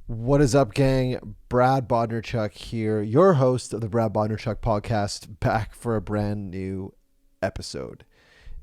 What is up, gang? Brad Bodnarchuk here, your host of the Brad Bodnarchuk Podcast, back for a brand new episode.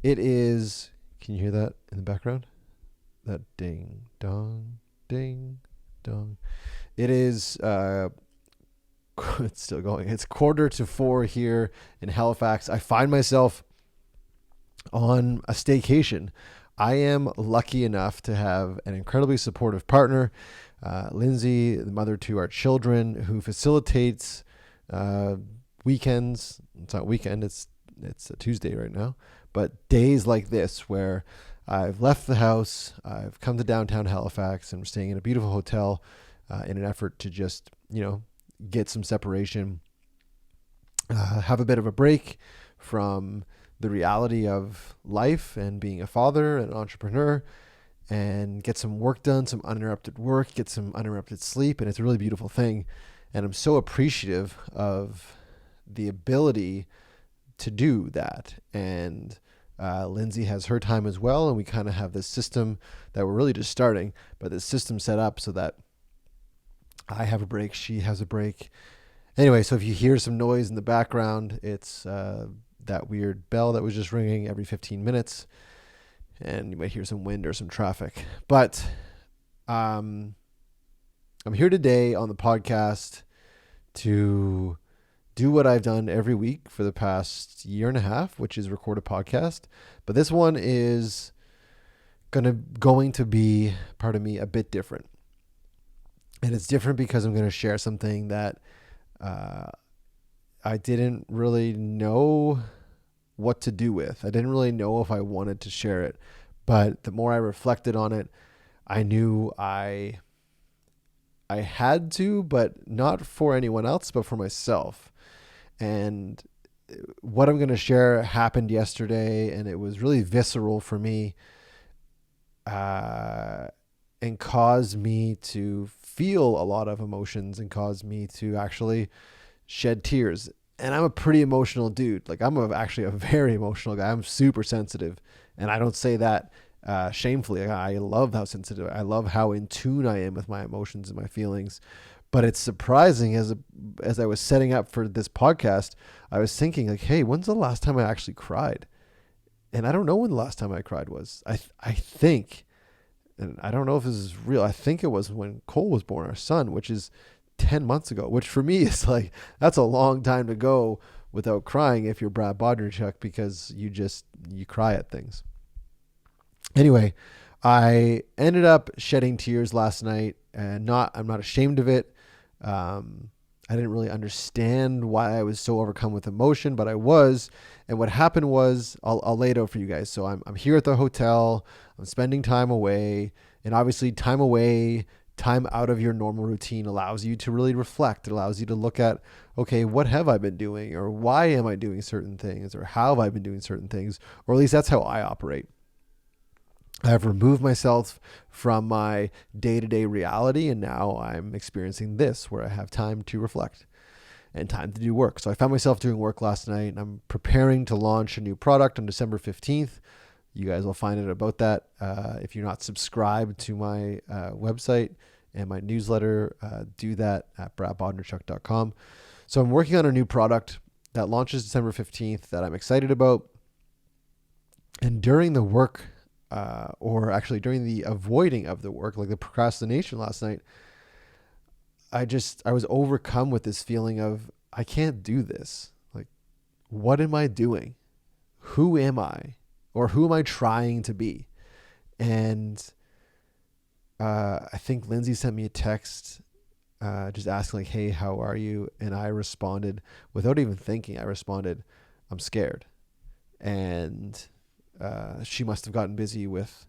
It is, can you hear that in the background? That ding, dong, ding, dong. It is, it's still going. It's 3:45 here in Halifax. I find myself on a staycation. I am lucky enough to have an incredibly supportive partner, Lindsay, the mother to our children, who facilitates weekends. It's not weekend, it's a Tuesday right now, but days like this where I've left the house, I've come to downtown Halifax, and we're staying in a beautiful hotel in an effort to just, get some separation, have a bit of a break from the reality of life and being a father and an entrepreneur, and get some work done, some uninterrupted work, get some uninterrupted sleep. And it's a really beautiful thing. And I'm so appreciative of the ability to do that. And Lindsay has her time as well. And we kind of have this system that we're really just starting, but this system set up so that I have a break, she has a break. Anyway, so if you hear some noise in the background, it's that weird bell that was just ringing every 15 minutes. And you might hear some wind or some traffic. But I'm here today on the podcast to do what I've done every week for the past year and a half, which is record a podcast. But this one is going to be, pardon me, a bit different. And it's different because I'm going to share something that I didn't really know what to do with. I didn't really know if I wanted to share it, but the more I reflected on it, I knew I had to, but not for anyone else, but for myself. And what I'm going to share happened yesterday, and it was really visceral for me, and caused me to feel a lot of emotions and caused me to actually shed tears. And I'm a pretty emotional dude. Like, actually a very emotional guy. I'm super sensitive. And I don't say that shamefully. I love how sensitive. I love how in tune I am with my emotions and my feelings. But it's surprising, as I was setting up for this podcast, I was thinking, like, hey, when's the last time I actually cried? And I don't know when the last time I cried was. I think, and I don't know if this is real, I think it was when Cole was born, our son, which is 10 months ago, which for me is like, that's a long time to go without crying if you're Brad Bodnarchuk, because you cry at things. Anyway, I ended up shedding tears last night, and I'm not ashamed of it. I didn't really understand why I was so overcome with emotion, but I was. And what happened was, I'll lay it out for you guys. So I'm here at the hotel, I'm spending time away, and obviously time away, time out of your normal routine allows you to really reflect. It allows you to look at, okay, what have I been doing? Or why am I doing certain things? Or how have I been doing certain things? Or at least that's how I operate. I've removed myself from my day-to-day reality, and now I'm experiencing this where I have time to reflect and time to do work. So I found myself doing work last night, and I'm preparing to launch a new product on December 15th. You guys will find out about that. If you're not subscribed to my website and my newsletter, do that at bradbodnarchuk.com. So I'm working on a new product that launches December 15th that I'm excited about. And during the work, or actually during the avoiding of the work, like the procrastination last night, I was overcome with this feeling of, I can't do this. Like, what am I doing? Who am I? Or who am I trying to be? And I think Lindsay sent me a text just asking, like, hey, how are you? And I responded, without even thinking, I'm scared. And she must have gotten busy with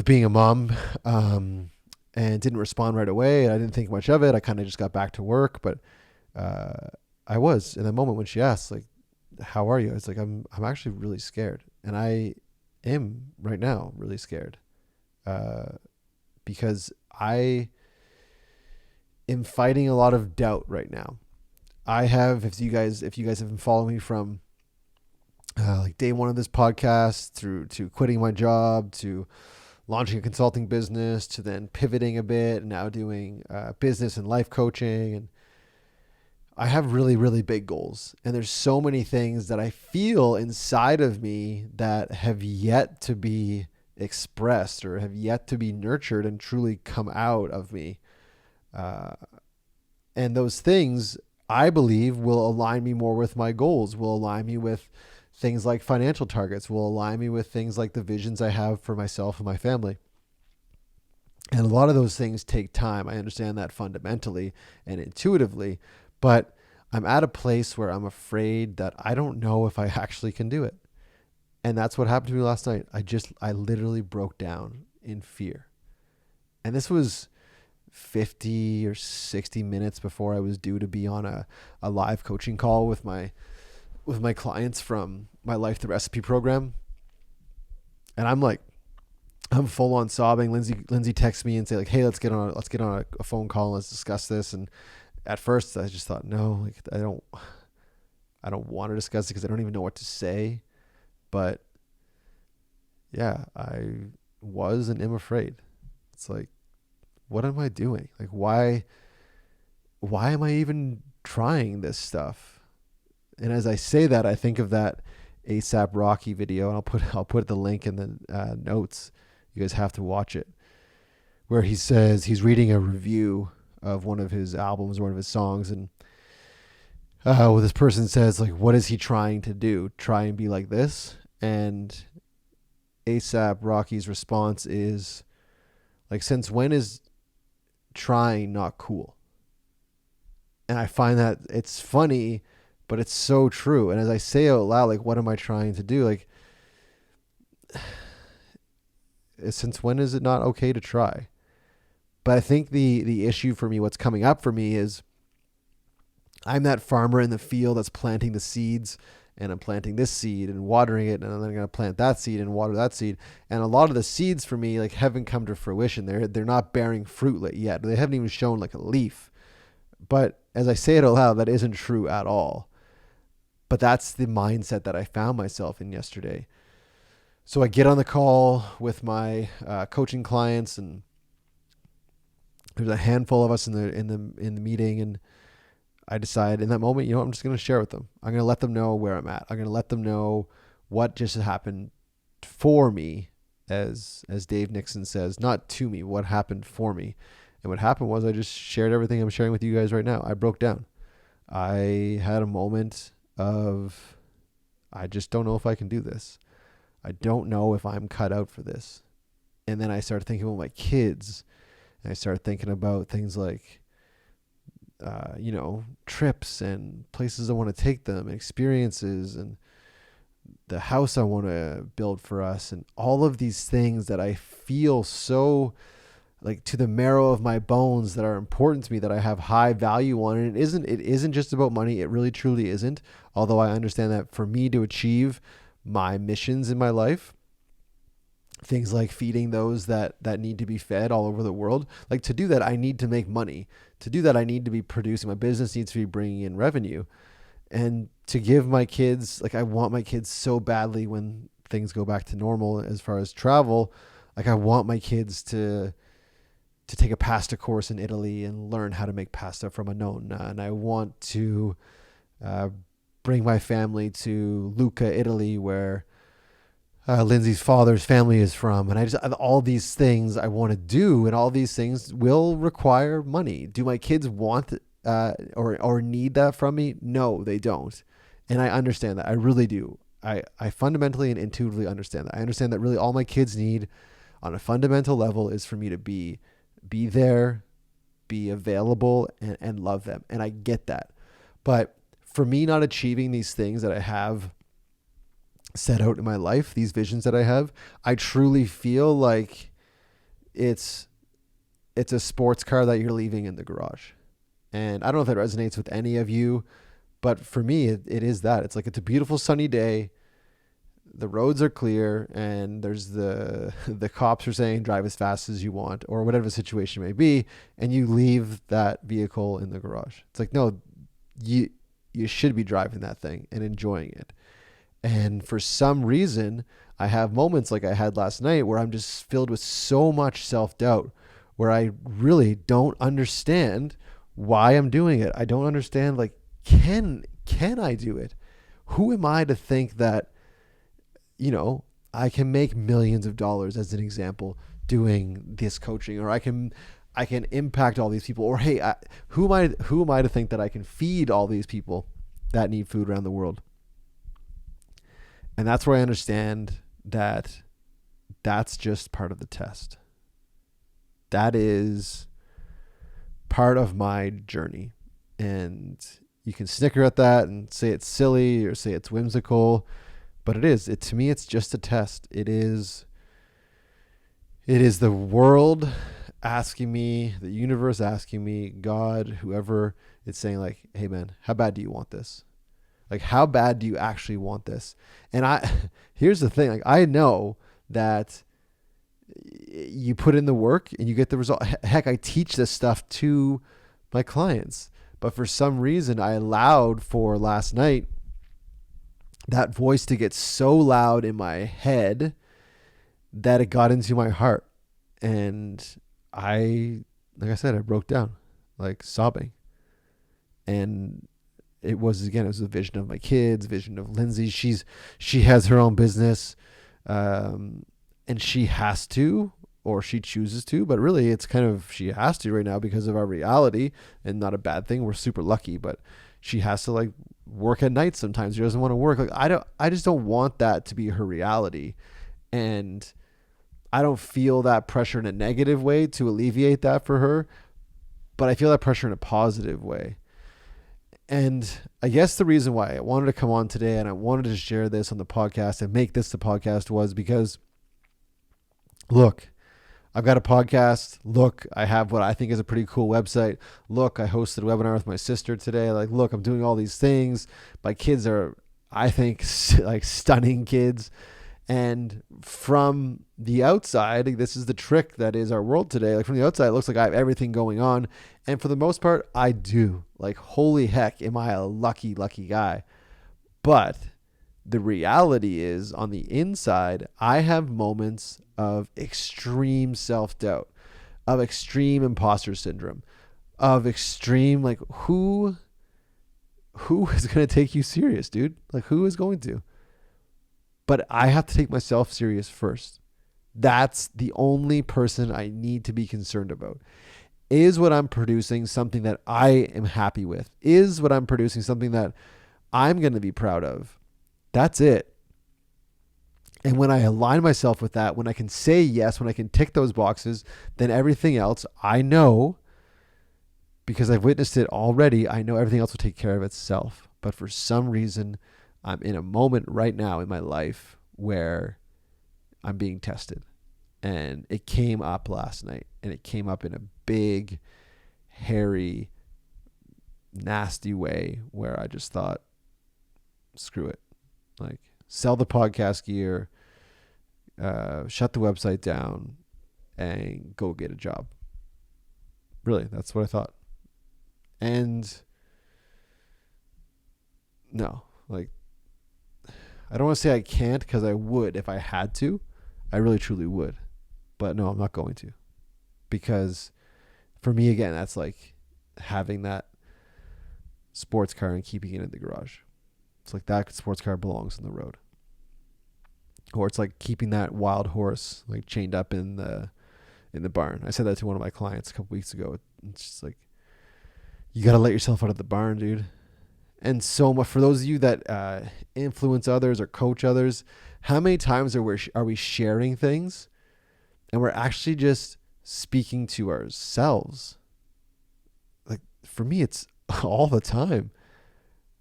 being a mom, and didn't respond right away. I didn't think much of it. I kind of just got back to work. But I was in the moment when she asked, like, how are you? It's like, I'm actually really scared. And I am right now really scared, because I am fighting a lot of doubt right now. I have, if you guys have been following me from like day one of this podcast through to quitting my job to launching a consulting business to then pivoting a bit and now doing business and life coaching. And I have really, really big goals. And there's so many things that I feel inside of me that have yet to be expressed or have yet to be nurtured and truly come out of me. And those things, I believe, will align me more with my goals, will align me with things like financial targets, will align me with things like the visions I have for myself and my family. And a lot of those things take time. I understand that fundamentally and intuitively, but I'm at a place where I'm afraid that I don't know if I actually can do it. And that's what happened to me last night. I literally broke down in fear. And this was 50 or 60 minutes before I was due to be on a live coaching call with my clients from my Life the Recipe program. And I'm full on sobbing. Lindsay texts me and say like, "Hey, let's get on a phone call. Let's discuss this." And at first I just thought, no, like I don't want to discuss it because I don't even know what to say. But yeah, I was and am afraid. It's like, what am I doing? Like, why am I even trying this stuff? And as I say that, I think of that ASAP Rocky video, and I'll put the link in the notes. You guys have to watch it, where he says he's reading a review of one of his albums or one of his songs, and this person says like, what is he trying to do? Try and be like this? And ASAP Rocky's response is like, since when is trying not cool? And I find that it's funny, but it's so true. And as I say out loud, like, what am I trying to do? Like, since when is it not okay to try? But I think the issue for me, what's coming up for me is I'm that farmer in the field that's planting the seeds, and I'm planting this seed and watering it, and then I'm going to plant that seed and water that seed. And a lot of the seeds for me like haven't come to fruition. They're not bearing fruit yet. They haven't even shown like a leaf. But as I say it out loud, that isn't true at all. But that's the mindset that I found myself in yesterday. So I get on the call with my coaching clients, and there's a handful of us in the meeting, and I decide in that moment, I'm just going to share with them. I'm going to let them know where I'm at. I'm going to let them know what just happened for me, as Dave Nixon says, not to me, what happened for me. And what happened was I just shared everything I'm sharing with you guys right now. I broke down. I had a moment of, I just don't know if I can do this. I don't know if I'm cut out for this. And then I started thinking about my kids, and I started thinking about things like, trips and places I want to take them, and experiences, and the house I want to build for us, and all of these things that I feel so like to the marrow of my bones that are important to me, that I have high value on. And it isn't just about money. It really truly isn't. Although I understand that for me to achieve my missions in my life, things like feeding those that need to be fed all over the world, like to do that, I need to make money. To do that, I need to be producing. My business needs to be bringing in revenue. And to give my kids, like I want my kids so badly when things go back to normal as far as travel, like I want my kids to take a pasta course in Italy and learn how to make pasta from a nonna. And I want to bring my family to Lucca, Italy, where Lindsay's father's family is from. And all these things I want to do, and all these things will require money. Do my kids want or need that from me? No, they don't. And I understand that. I really do. I fundamentally and intuitively understand that. I understand that really all my kids need on a fundamental level is for me to be there, be available, and love them. And I get that. But for me not achieving these things that I have set out in my life, these visions that I have, I truly feel like it's a sports car that you're leaving in the garage. And I don't know if that resonates with any of you, but for me, it is that. It's like, it's a beautiful sunny day. The roads are clear, and there's the cops are saying drive as fast as you want, or whatever the situation may be, and you leave that vehicle in the garage. It's like, no, you should be driving that thing and enjoying it. And for some reason, I have moments like I had last night where I'm just filled with so much self-doubt, where I really don't understand why I'm doing it. I don't understand, like, can I do it? Who am I to think that, I can make millions of dollars, as an example, doing this coaching, or I can impact all these people, or hey, who am I to think that I can feed all these people that need food around the world? And that's where I understand that that's just part of the test. That is part of my journey. And you can snicker at that and say it's silly or say it's whimsical, but to me, it's just a test. It is the world asking me, the universe asking me, God, whoever, it's saying like, hey man, how bad do you want this? Like, how bad do you actually want this? And here's the thing, like, I know that you put in the work and you get the result. Heck, I teach this stuff to my clients, but for some reason I allowed for last night that voice to get so loud in my head that it got into my heart. And like I said, I broke down, like sobbing. And it was a vision of my kids, vision of Lindsay. She has her own business, and she has to, or she chooses to, but really it's kind of, she has to right now because of our reality, and not a bad thing. We're super lucky, but she has to like work at night sometimes. She doesn't want to work. Like, I just don't want that to be her reality. And I don't feel that pressure in a negative way to alleviate that for her, but I feel that pressure in a positive way. And I guess the reason why I wanted to come on today and I wanted to share this on the podcast and make this the podcast was because, look, I've got a podcast. Look, I have what I think is a pretty cool website. Look, I hosted a webinar with my sister today. Like, look, I'm doing all these things. My kids are, I think, like stunning kids. And from the outside, this is the trick that is our world today. Like, from the outside, it looks like I have everything going on. And for the most part, I do. Like, holy heck, am I a lucky, lucky guy. But the reality is, on the inside, I have moments of extreme self-doubt, of extreme imposter syndrome, of extreme, like, who is going to take you serious, dude? Like, who is going to? But I have to take myself serious first. That's the only person I need to be concerned about. Is what I'm producing something that I am happy with? Is what I'm producing something that I'm going to be proud of? That's it. And when I align myself with that, when I can say yes, when I can tick those boxes, then everything else I know, because I've witnessed it already, I know everything else will take care of itself. But for some reason, I'm in a moment right now in my life where I'm being tested. And it came up last night, and it came up in a big, hairy, nasty way where I just thought, screw it. Like, sell the podcast gear, shut the website down, and go get a job. Really, that's what I thought. And no, like, I don't want to say I can't, because I would if I had to. I really truly would. But no, I'm not going to. Because for me, again, that's like having that sports car and keeping it in the garage. It's like that sports car belongs on the road. Or it's like keeping that wild horse like chained up in the barn. I said that to one of my clients a couple weeks ago. It's just like, you got to let yourself out of the barn, dude. And so much for those of you that influence others or coach others, how many times are we sharing things and we're actually just speaking to ourselves? Like, for me, it's all the time.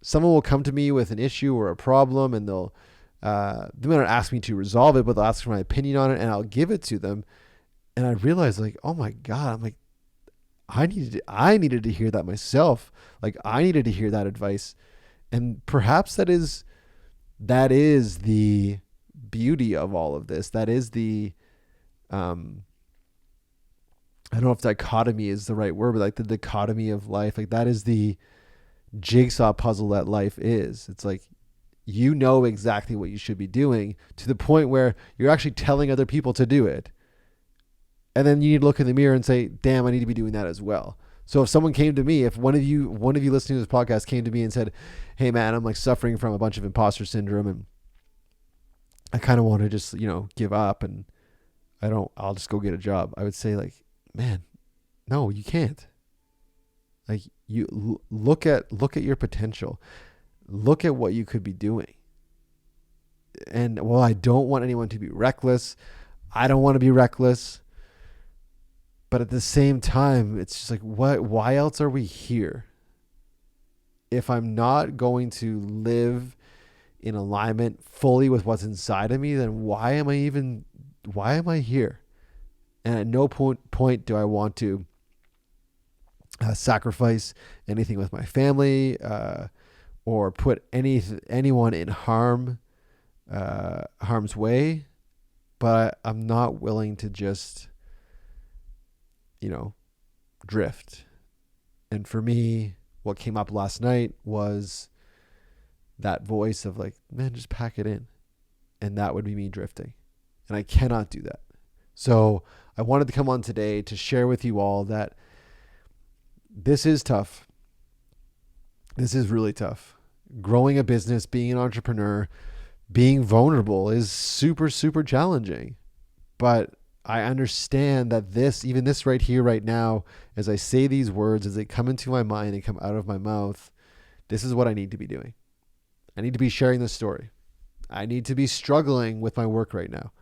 Someone will come to me with an issue or a problem, and they may not ask me to resolve it, but they'll ask for my opinion on it, and I'll give it to them. And I realize, like, oh my God, I'm like, I needed to hear that myself. Like, I needed to hear that advice. And perhaps that is the beauty of all of this. That is the, I don't know if dichotomy is the right word, but like the dichotomy of life. Like, that is the jigsaw puzzle that life is. It's like, you know exactly what you should be doing, to the point where you're actually telling other people to do it. And then you need to look in the mirror and say, damn, I need to be doing that as well. So if someone came to me, if one of you listening to this podcast came to me and said, hey man, I'm like suffering from a bunch of imposter syndrome and I kind of want to just, give up and I'll just go get a job. I would say like, man, no, you can't. Like you look at your potential, look at what you could be doing. And well, I don't want anyone to be reckless. I don't want to be reckless. But at the same time, it's just like, why else are we here? If I'm not going to live in alignment fully with what's inside of me, then why am I here? And at no point do I want to sacrifice anything with my family or put anyone in harm's way. But I'm not willing to just drift. And for me, what came up last night was that voice of like, man, just pack it in. And that would be me drifting. And I cannot do that. So I wanted to come on today to share with you all that this is tough. This is really tough. Growing a business, being an entrepreneur, being vulnerable is super, super challenging. But I understand that even this right here, right now, as I say these words, as they come into my mind and come out of my mouth, this is what I need to be doing. I need to be sharing this story. I need to be struggling with my work right now.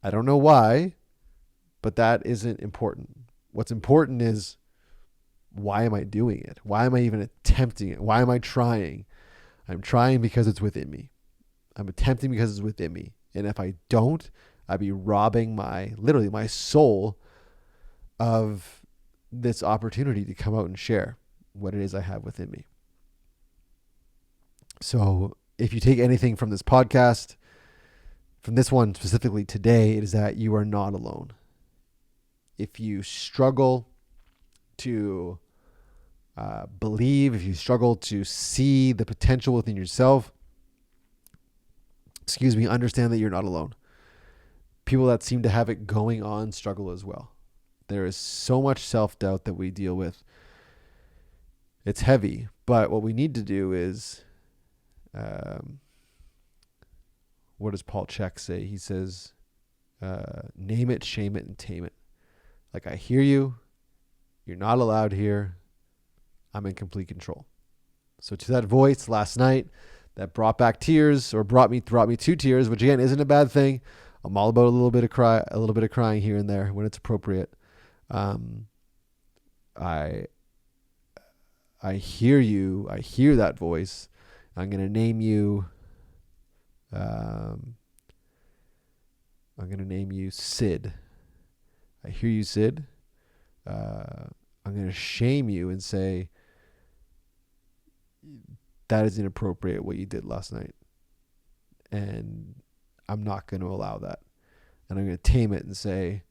I don't know why, but that isn't important. What's important is, why am I doing it? Why am I even attempting it? Why am I trying? I'm trying because it's within me. I'm attempting because it's within me. And if I don't, I'd be robbing my soul of this opportunity to come out and share what it is I have within me. So if you take anything from this podcast, from this one specifically today, it is that you are not alone. If you struggle to believe, if you struggle to see the potential within yourself, understand that you're not alone. People that seem to have it going on struggle as well. There is so much self-doubt that we deal with. It's heavy, but what we need to do is, what does Paul Chek say? He says, name it, shame it, and tame it. Like, I hear you. You're not allowed here. I'm in complete control. So to that voice last night that brought back tears, or brought me to tears, which again isn't a bad thing. I'm all about a little bit of crying here and there when it's appropriate. I hear you. I hear that voice. I'm going to name you. I'm going to name you Sid. I hear you, Sid. I'm going to shame you and say, that is inappropriate what you did last night. And I'm not going to allow that. And I'm going to tame it and say,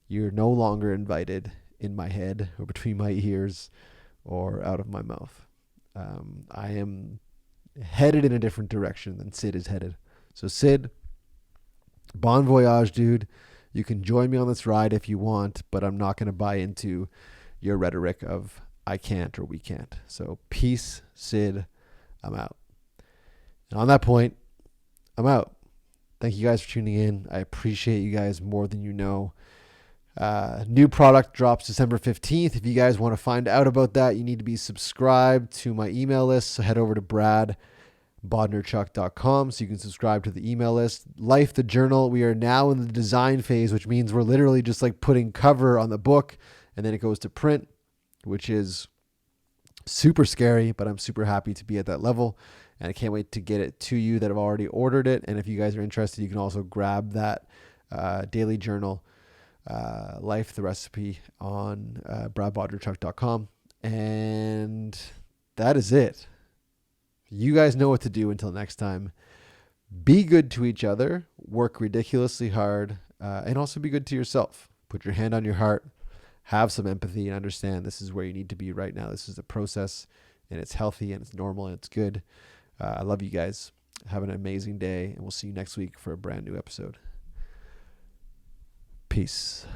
you're no longer invited in my head or between my ears or out of my mouth. I am headed in a different direction than Sid is headed. So Sid, bon voyage, dude. You can join me on this ride if you want, but I'm not going to buy into your rhetoric of I can't or we can't. So peace, Sid. I'm out. And on that point, I'm out. Thank you guys for tuning in. I appreciate you guys more than you know. New product drops December 15th. If you guys want to find out about that, you need to be subscribed to my email list. So head over to bradbodnarchuk.com so you can subscribe to the email list. Life, the journal. We are now in the design phase, which means we're literally just like putting cover on the book and then it goes to print, which is super scary, but I'm super happy to be at that level. And I can't wait to get it to you that have already ordered it. And if you guys are interested, you can also grab that daily journal, Life, the recipe, on bradbodnarchuk.com. And that is it. You guys know what to do. Until next time, be good to each other, work ridiculously hard, and also be good to yourself. Put your hand on your heart, have some empathy, and understand this is where you need to be right now. This is a process, and it's healthy, and it's normal, and it's good. I love you guys. Have an amazing day, and we'll see you next week for a brand new episode. Peace.